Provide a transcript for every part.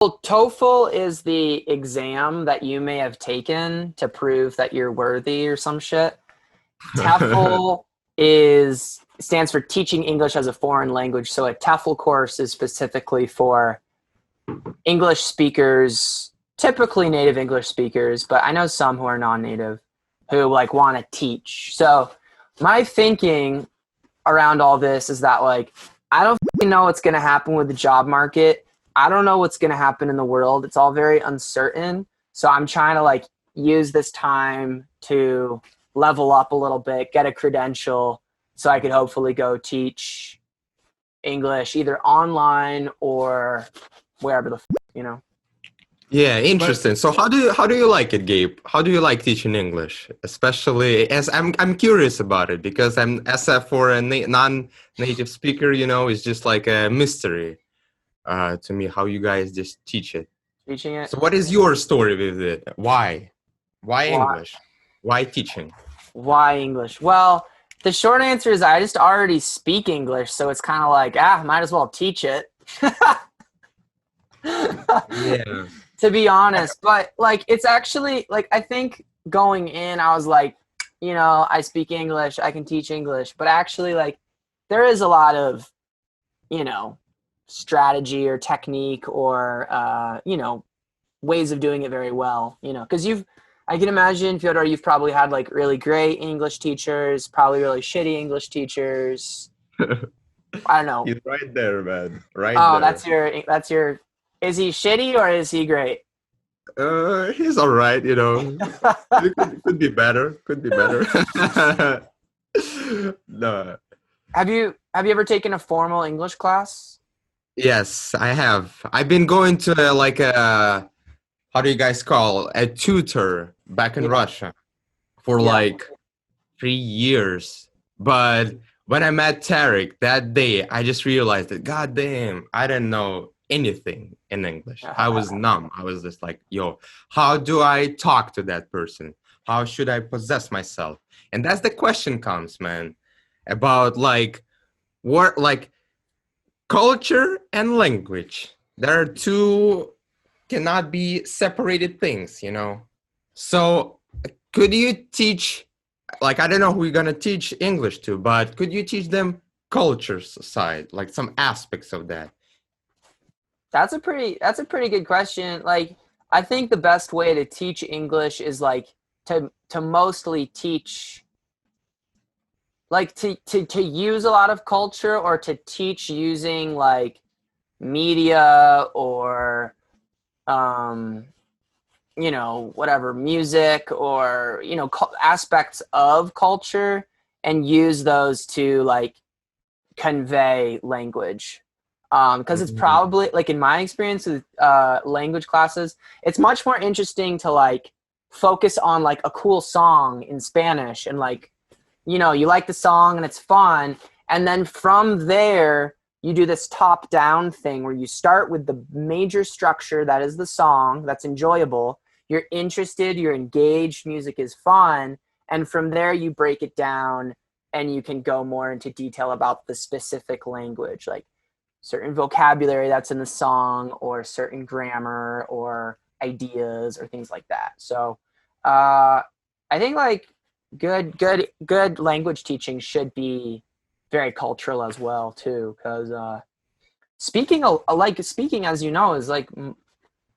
Well, TOEFL is the exam that you may have taken to prove that you're worthy or some shit. TEFL is stands for Teaching English as a Foreign Language. So a TEFL course is specifically for English speakers, typically native English speakers, but I know some who are non-native who like want to teach. So my thinking around all this is that like I don't know what's going to happen with the job market. I don't know what's going to happen in the world. It's all very uncertain. So I'm trying to like use this time to level up a little bit, get a credential so I could hopefully go teach English either online or wherever you know. Yeah, But interesting. So how do you like it, Gabe? How do you like teaching English? Especially as I'm curious about it because I'm as a for a non-native speaker, it's just like a mystery to me how you guys just teach it. Teaching it. So what is your story with it? Why? Why Why, English? Why teaching? why English? Well, the short answer is I just already speak English, so it's kind of like, might as well teach it. Yeah. To be honest, but like it's actually like I think going in I was like, I speak English, I can teach English, but actually like there is a lot of, strategy or technique or ways of doing it very well, because I can imagine, Fyodor, you've probably had like really great English teachers, probably really shitty English teachers. I don't know. He's right there, man. Right Oh, there. that's your is he shitty or is he great? He's all right, It could be better. Could be better. No. Have you ever taken a formal English class? Yes, I have. I've been going to like a, how do you guys call, a tutor back in Yeah. Russia for Yeah. like 3 years. But when I met Tarek that day, I just realized that, God damn, I didn't know anything in English. I was numb. I was just like, yo, how do I talk to that person? How should I possess myself? And that's the question comes, man, about like what, like culture and language. There are two cannot be separated things. So could you teach, like, I don't know who you're gonna teach English to, but could you teach them culture side, like some aspects of that? That's a pretty good question. Like, I think the best way to teach English is like to mostly teach, like to use a lot of culture, or to teach using like media or um whatever, music, or aspects of culture, and use those to like convey language, because it's Mhm. probably like in my experience with language classes, it's much more interesting to like focus on like a cool song in Spanish, and like you like the song and it's fun, and then from there you do this top down thing where you start with the major structure that is the song that's enjoyable, you're interested, you're engaged, music is fun, and from there you break it down and you can go more into detail about the specific language, like certain vocabulary that's in the song, or certain grammar or ideas or things like that. So I think like good language teaching should be very cultural as well too, because speaking, as you know, is like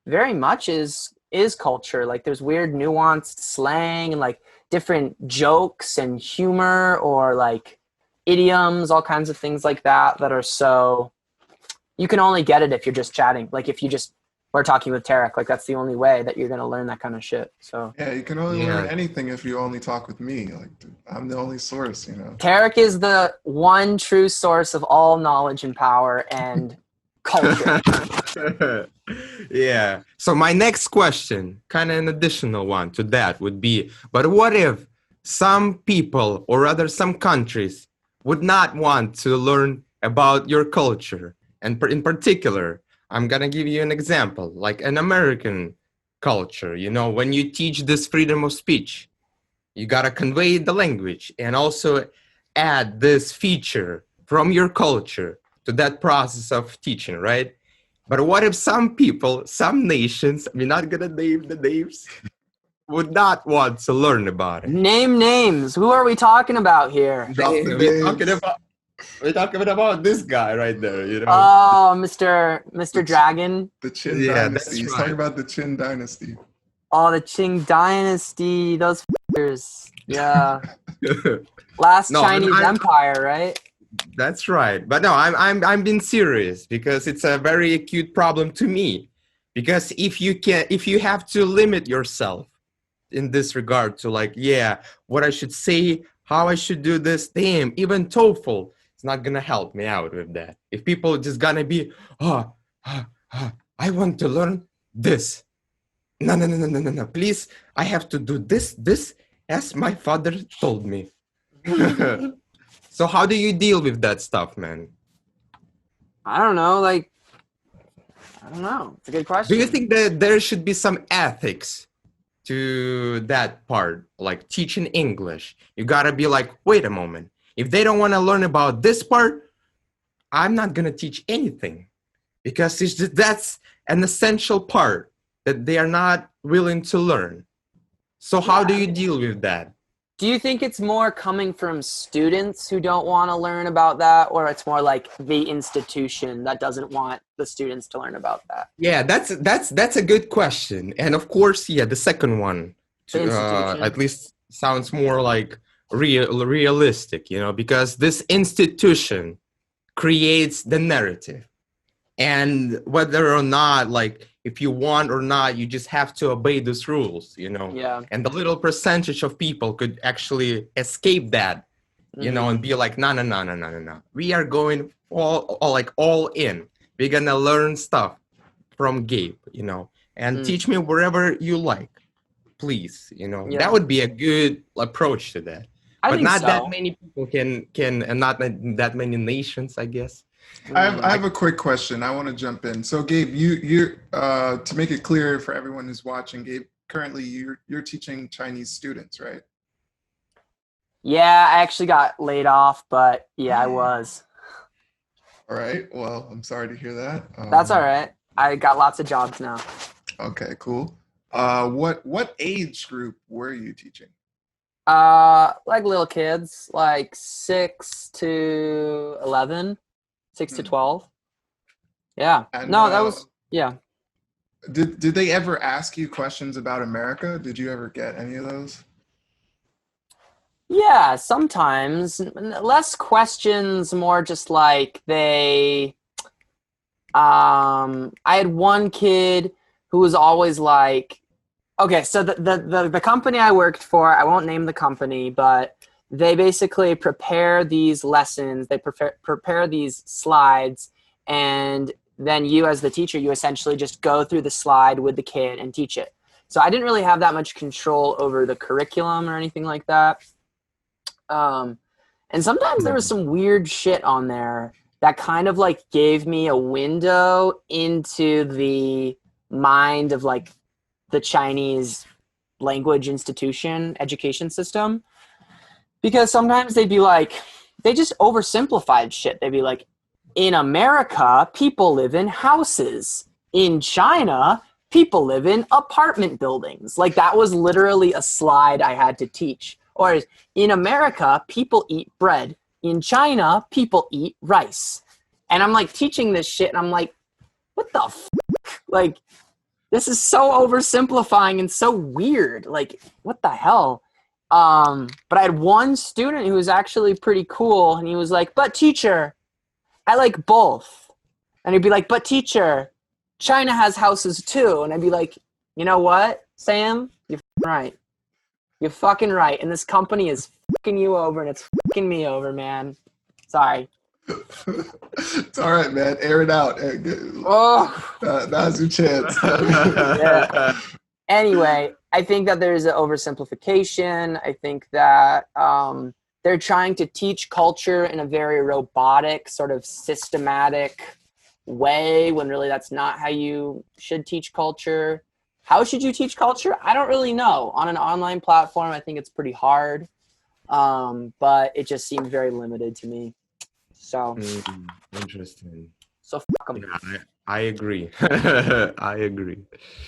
very much is culture. Like there's weird nuanced slang and like different jokes and humor, or like idioms, all kinds of things like that that are so, you can only get it if you're just chatting. Like if you just were talking with Tarek, like that's the only way that you're gonna learn that kind of shit. So yeah, you can only learn Yeah. anything if you only talk with me. Like I'm the only source. Tarek is the one true source of all knowledge and power and culture. Yeah. So my next question, kind of an additional one to that, would be, but what if some people, or rather some countries, would not want to learn about your culture? And in particular, I'm gonna give you an example, like an American culture. When you teach this freedom of speech, you gotta convey the language and also add this feature from your culture to that process of teaching, right? But what if some people, some nations, we're not gonna name the names, would not want to learn about it? Name names. Who are we talking about here? Drop the names. We're talking about this guy right there, you know. Oh, Mr. Dragon. The Qin Yeah, Dynasty. that's He's right. talking about the Qin Dynasty. Oh, the Qing Dynasty. Those f***ers. Yeah. Last No, Chinese Empire, right? That's right. But no, I'm being serious because it's a very acute problem to me. Because if you have to limit yourself in this regard to like, yeah, what I should say, how I should do this, damn, even TOEFL, it's not gonna help me out with that. If people just gonna be, I want to learn this. No. Please, I have to do this as my father told me. So how do you deal with that stuff, man? I don't know. Like, I don't know. It's a good question. Do you think that there should be some ethics to that part, like teaching English? You gotta be like, wait a moment. If they don't want to learn about this part, I'm not gonna teach anything because that's an essential part that they are not willing to learn. So how do you deal with that? Do you think it's more coming from students who don't want to learn about that, or it's more like the institution that doesn't want the students to learn about that? Yeah, that's a good question. And of course, yeah, the second one at least sounds more like realistic, you know, because this institution creates the narrative. And whether or not, like, if you want or not, you just have to obey these rules, you know. Yeah. And the little percentage of people could actually escape that, you know, and be like, no. We are going all in. We're gonna learn stuff from Gabe, you know, and teach me wherever you like, please, you know. Yeah. That would be a good approach to that. I think not so. that many people can, and not that many nations, I guess. I have a quick question. I want to jump in. So, Gabe, you're to make it clear for everyone who's watching, Gabe, currently you're teaching Chinese students, right? Yeah, I actually got laid off, but yeah, I was. All right. Well, I'm sorry to hear that. That's all right. I got lots of jobs now. Okay, cool. What age group were you teaching? Like little kids, like 6 to 11, 6 to 12. Yeah. And, no, that was, yeah. Did they ever ask you questions about America? Did you ever get any of those? Yeah, sometimes. Less questions, more just like I had one kid who was always like, okay, so the company I worked for, I won't name the company, but they basically prepare these lessons, they prepare these slides, and then you as the teacher, you essentially just go through the slide with the kid and teach it. So I didn't really have that much control over the curriculum or anything like that. And sometimes there was some weird shit on there that kind of like gave me a window into the mind of like the Chinese language institution education system, because sometimes they'd be like, they just oversimplified shit. They'd be like, in America, people live in houses. In China, people live in apartment buildings. Like that was literally a slide I had to teach. Or in America, people eat bread. In China, people eat rice. And I'm like teaching this shit and I'm like, what the f***? Like, this is so oversimplifying and so weird. Like, what the hell? But I had one student who was actually pretty cool, and he was like, but teacher, I like both. And he'd be like, but teacher, China has houses too. And I'd be like, you know what, Sam? You're right. You're fucking right. And this company is fucking you over, and it's fucking me over, man. Sorry. It's all right, man. Air it out. Oh. Now's your chance. Yeah. Anyway, I think that there's an oversimplification. I think that they're trying to teach culture in a very robotic, sort of systematic way, when really that's not how you should teach culture. How should you teach culture? I don't really know. On an online platform, I think it's pretty hard, but it just seemed very limited to me. So interesting. So fuck them. Yeah, I agree. I agree.